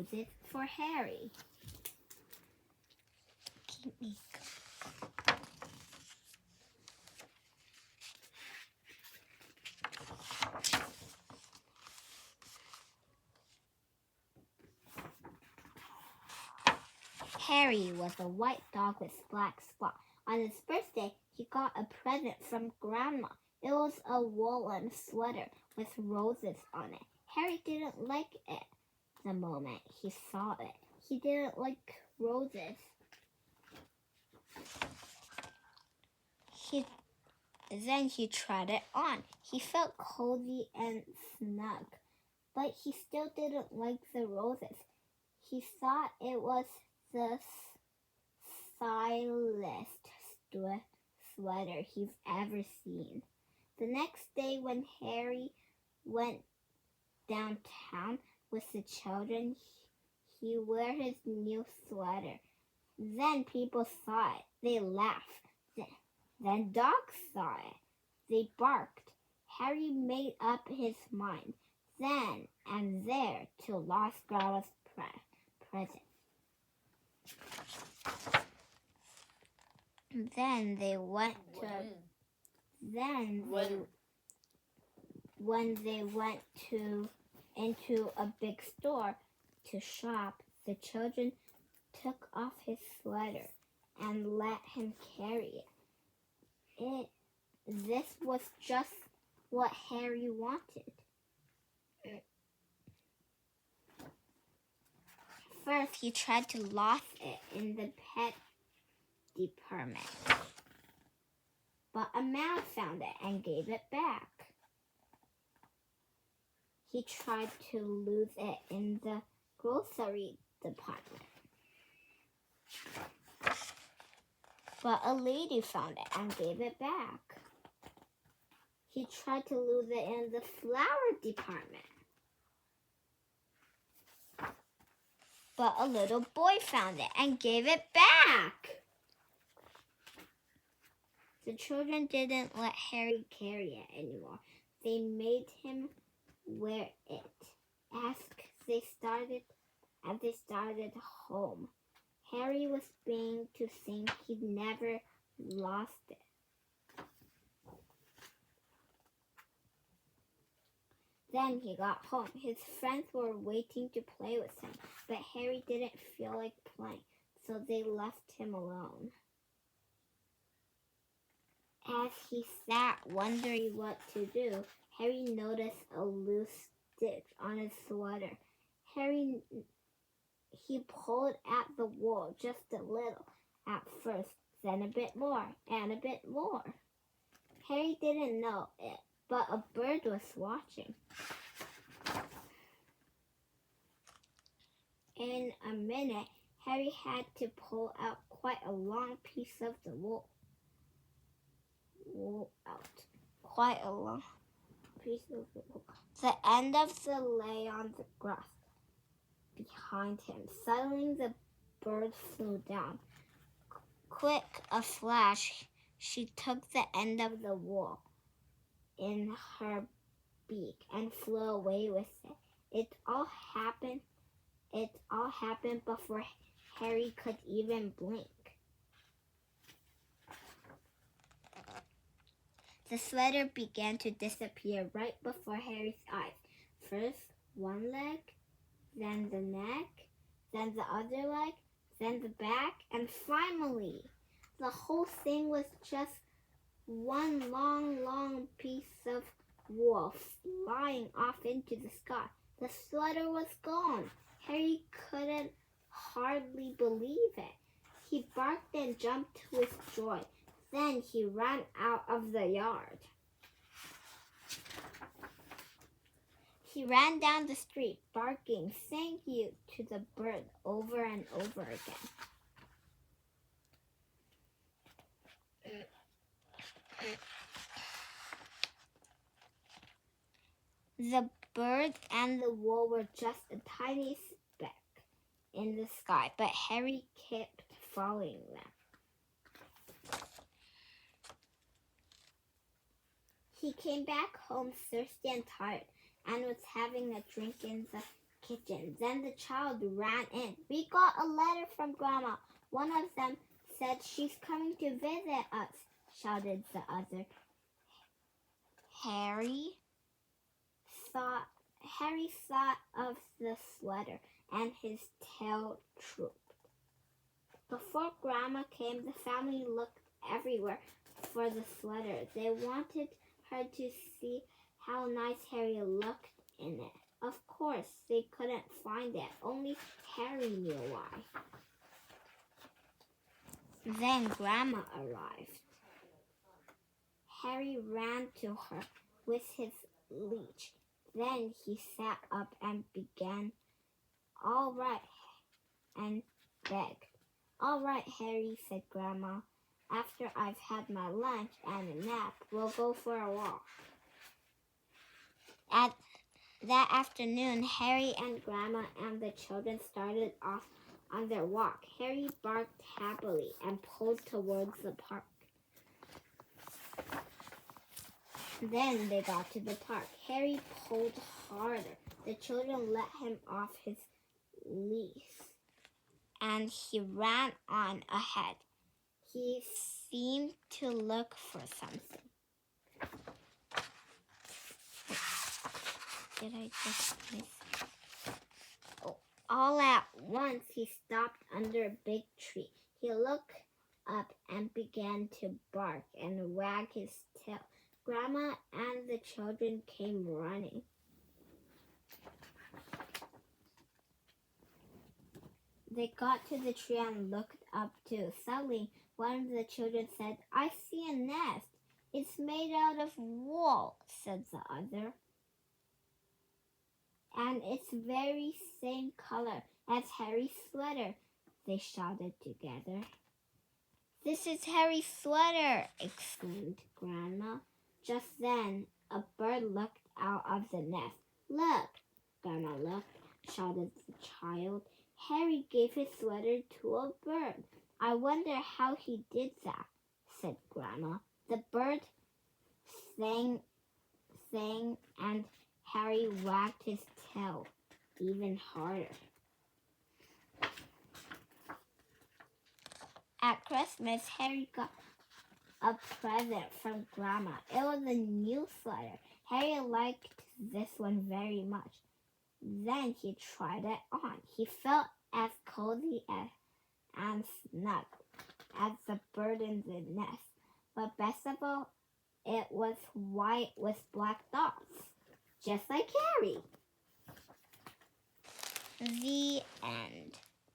roses for Harry. Keep me Harry was a white dog with black spots. On his birthday, he got a present from Grandma. It was a woolen sweater with roses on it. Harry didn't like it the moment he saw it. He didn't like roses. Then he tried it on. He felt cozy and snug, but he still didn't like the roses. He thought it was the stylest sweater he's ever seen. The next day when Harry went downtown with the children, he wore his new sweater. Then people saw it. They laughed. Then dogs saw it. They barked. Harry made up his mind then and there to lost Grandma's present. Then they went to. When they went into a big store to shop, the children took off his sweater and let him carry it. This was just what Harry wanted. First, he tried to lost it in the pet department, but a mouse found it and gave it back. He tried to lose it in the grocery department, but a lady found it and gave it back. He tried to lose it in the flower department, but a little boy found it and gave it back. The children didn't let Harry carry it anymore. They made him wear it as they started home. Harry was beginning to think he'd never lost it. Then he got home. His friends were waiting to play with him, but Harry didn't feel like playing, so they left him alone. As he sat wondering what to do, Harry noticed a loose stitch on his sweater. He pulled at the wool just a little at first, then a bit more, and a bit more. Harry didn't know it, but a bird was watching. In a minute, Harry had to pull out quite a long piece of the wool out. Quite a long piece of the wool. The end of the lay on the grass behind him. Suddenly the bird flew down. Quick a flash, she took the end of the wool in her beak and flew away with it. It all happened before Harry could even blink. The sweater began to disappear right before Harry's eyes. First one leg, then the neck, then the other leg, then the back, and finally, the whole thing was just one long piece of wool flying off into the sky. The sweater was gone. Harry couldn't hardly believe it. He barked and jumped with joy. Then he ran out of the yard. He ran down the street, barking thank you to the bird over and over again. The bird and the wool were just a tiny speck in the sky, but Harry kept following them. He came back home thirsty and tired and was having a drink in the kitchen. Then the child ran in. "We got a letter from Grandma. One of them said she's coming to visit us," shouted the other. Harry thought of the sweater, and his tail drooped. Before Grandma came, the family looked everywhere for the sweater. They wanted her to see how nice Harry looked in it. Of course, they couldn't find it. Only Harry knew why. Then Grandma arrived. Harry ran to her with his leash. Then he sat up and began, "All right," and begged. "All right, Harry," said Grandma. "After I've had my lunch and a nap, we'll go for a walk." At that afternoon, Harry and Grandma and the children started off on their walk. Harry barked happily and pulled towards the park. Then they got to the park. Harry pulled harder. The children let him off his leash, and he ran on ahead. He seemed to look for something. Did I just miss it? Oh, all at once, he stopped under a big tree. He looked up and began to bark and wag his tail. Grandma and the children came running. They got to the tree and looked up too. Suddenly, one of the children said, "I see a nest. It's made out of wool," said the other. "And it's very same color as Harry's sweater," they shouted together. "This is Harry's sweater," exclaimed Grandma. Just then, a bird looked out of the nest. "Look!" Grandma looked, shouted the child. "Harry gave his sweater to a bird. I wonder how he did that," said Grandma. The bird sang, and Harry wagged his tail even harder. At Christmas, Harry got a present from Grandma. It was a new sweater. Harry liked this one very much. Then he tried it on. He felt as cozy and snug as the bird in the nest. But best of all, it was white with black dots, just like Harry. The end.